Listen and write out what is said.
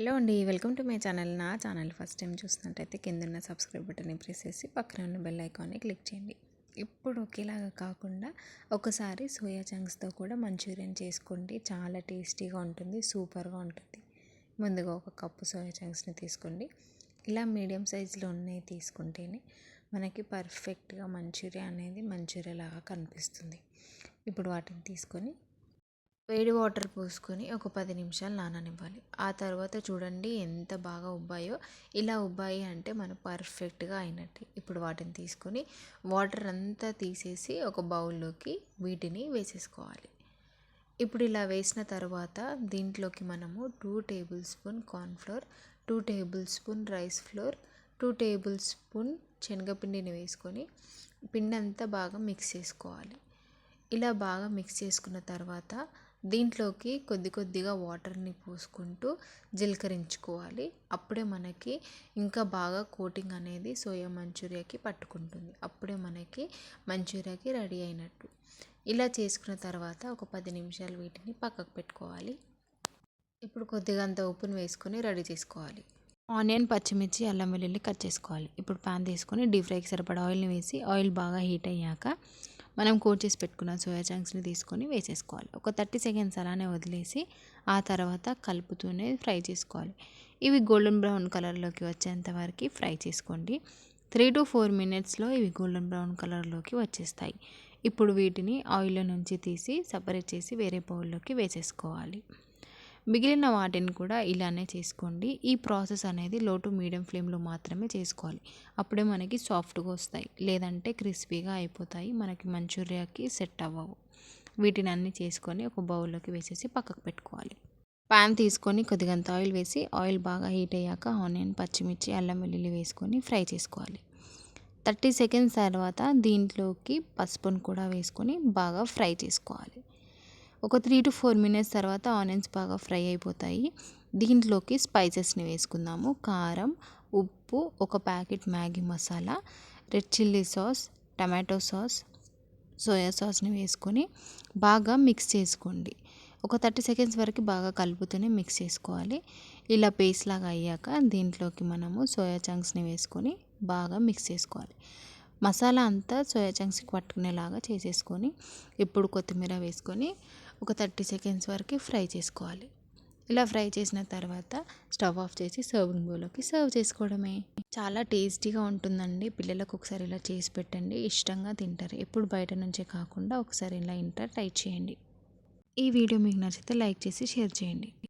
Hello అండి, welcome to my channel. నా channel first time చూసినట్టయితే కింద ఉన్న సబ్స్క్రైబ్ బటన్ని ప్రెస్ చేసి పక్కన ఉన్న బెల్ ఐకాన్ని క్లిక్ చేయండి. ఇప్పుడు ఒకేలాగా కాకుండా ఒకసారి సోయా చంక్స్తో కూడా మంచూరియన్ చేసుకోండి. చాలా టేస్టీగా ఉంటుంది, సూపర్గా ఉంటుంది. ముందుగా ఒక కప్పు సోయా చంక్స్ని తీసుకోండి. ఇలా మీడియం సైజులో ఉన్నవి తీసుకుంటేనే మనకి పర్ఫెక్ట్గా మంచూరియా లాగా కనిపిస్తుంది. ఇప్పుడు వాటిని తీసుకొని వేడి వాటర్ పోసుకొని ఒక 10 నిమిషాలు నాననివ్వాలి. ఆ తర్వాత చూడండి ఎంత బాగా ఉబ్బాయో. ఇలా ఉబ్బాయి అంటే మనం పర్ఫెక్ట్గా అయినట్టే. ఇప్పుడు వాటిని తీసుకొని వాటర్ అంతా తీసేసి ఒక బౌల్లోకి వీటిని వేసేసుకోవాలి. ఇప్పుడు ఇలా వేసిన తర్వాత దీంట్లోకి మనము 2 tablespoon cornflour, 2 tablespoon rice flour, 2 tablespoon శనగపిండిని వేసుకొని పిండి అంతా బాగా మిక్స్ చేసుకోవాలి. ఇలా బాగా మిక్స్ చేసుకున్న తర్వాత దీంట్లోకి కొద్దిగా వాటర్ని పోసుకుంటూ జీలకరించుకోవాలి. అప్పుడే మనకి ఇంకా బాగా కోటింగ్ అనేది సోయా మంచూరియాకి పట్టుకుంటుంది. అప్పుడే మనకి మంచూరియాకి రెడీ అయినట్టు. ఇలా చేసుకున్న తర్వాత ఒక 10 నిమిషాలు వీటిని పక్కకు పెట్టుకోవాలి. ఇప్పుడు కొద్దిగా అంత ఉప్పును వేసుకొని రెడీ చేసుకోవాలి. ఆనియన్, పచ్చిమిర్చి, అల్లం వెల్లుల్లి కట్ చేసుకోవాలి. ఇప్పుడు ప్యాన్ తీసుకొని డీప్ ఫ్రైకి సరిపడా ఆయిల్ని వేసి ఆయిల్ బాగా హీట్ అయ్యాక మనం కోట్ చేసి పెట్టుకున్న సోయా చంక్స్ని తీసుకొని వేసేసుకోవాలి. ఒక 30 సెకండ్స్ అలానే వదిలేసి ఆ తర్వాత కలుపుతూనే ఫ్రై చేసుకోవాలి. ఇవి గోల్డెన్ బ్రౌన్ కలర్లోకి వచ్చేంత వరకు ఫ్రై చేసుకోండి. 3 to 4 మినిట్స్లో ఇవి గోల్డెన్ బ్రౌన్ కలర్లోకి వచ్చేస్తాయి. ఇప్పుడు వీటిని ఆయిల్లో నుంచి తీసి సపరేట్ చేసి వేరే బౌల్లోకి వేసేసుకోవాలి. మిగిలిన వాటిని కూడా ఇలానే చేసుకోండి. ఈ ప్రాసెస్ అనేది లో టు మీడియం ఫ్లేమ్లో మాత్రమే చేసుకోవాలి. అప్పుడే మనకి సాఫ్ట్గా వస్తాయి, లేదంటే క్రిస్పీగా అయిపోతాయి, మనకి మంచూరియాకి సెట్ అవ్వవు. వీటిని అన్నీ చేసుకొని ఒక బౌల్లోకి వేసేసి పక్కకు పెట్టుకోవాలి. ప్యాన్ తీసుకొని కొద్దిగంత ఆయిల్ వేసి ఆయిల్ బాగా హీట్ అయ్యాక ఆనియన్, పచ్చిమిర్చి, అల్లం వెల్లుల్లి వేసుకొని ఫ్రై చేసుకోవాలి. 30 సెకండ్స్ తర్వాత దీంట్లోకి పసుపును కూడా వేసుకొని బాగా ఫ్రై చేసుకోవాలి. ఒక 3 to 4 మినిట్స్ తర్వాత ఆనియన్స్ బాగా ఫ్రై అయిపోతాయి. దీంట్లోకి స్పైసెస్ని వేసుకుందాము. కారం, ఉప్పు, ఒక packet Maggi masala, red chilli sauce, tomato sauce, soya సాస్ని వేసుకొని బాగా మిక్స్ చేసుకోండి. ఒక 30 సెకండ్స్ వరకు బాగా కలుపుతూనే మిక్స్ చేసుకోవాలి. ఇలా పేస్ట్ లాగా అయ్యాక దీంట్లోకి మనము సోయా చంక్స్ని వేసుకొని బాగా మిక్స్ చేసుకోవాలి. మసాలా అంతా సోయా చంక్స్కి పట్టుకునేలాగా చేసేసుకొని ఇప్పుడు కొత్తిమీర వేసుకొని ఒక 30 సెకండ్స్ వరకు ఫ్రై చేసుకోవాలి. ఇలా ఫ్రై చేసిన తర్వాత స్టవ్ ఆఫ్ చేసి సర్వింగ్ బౌల్లోకి సర్వ్ చేసుకోవడమే. చాలా టేస్టీగా ఉంటుందండి. పిల్లలకు ఒకసారి ఇలా చేసి పెట్టండి, ఇష్టంగా తింటారు. ఎప్పుడు బయట నుంచే కాకుండా ఒకసారి ఇలా ఇంట్లో ట్రై చేయండి. ఈ వీడియో మీకు నచ్చితే లైక్ చేసి షేర్ చేయండి.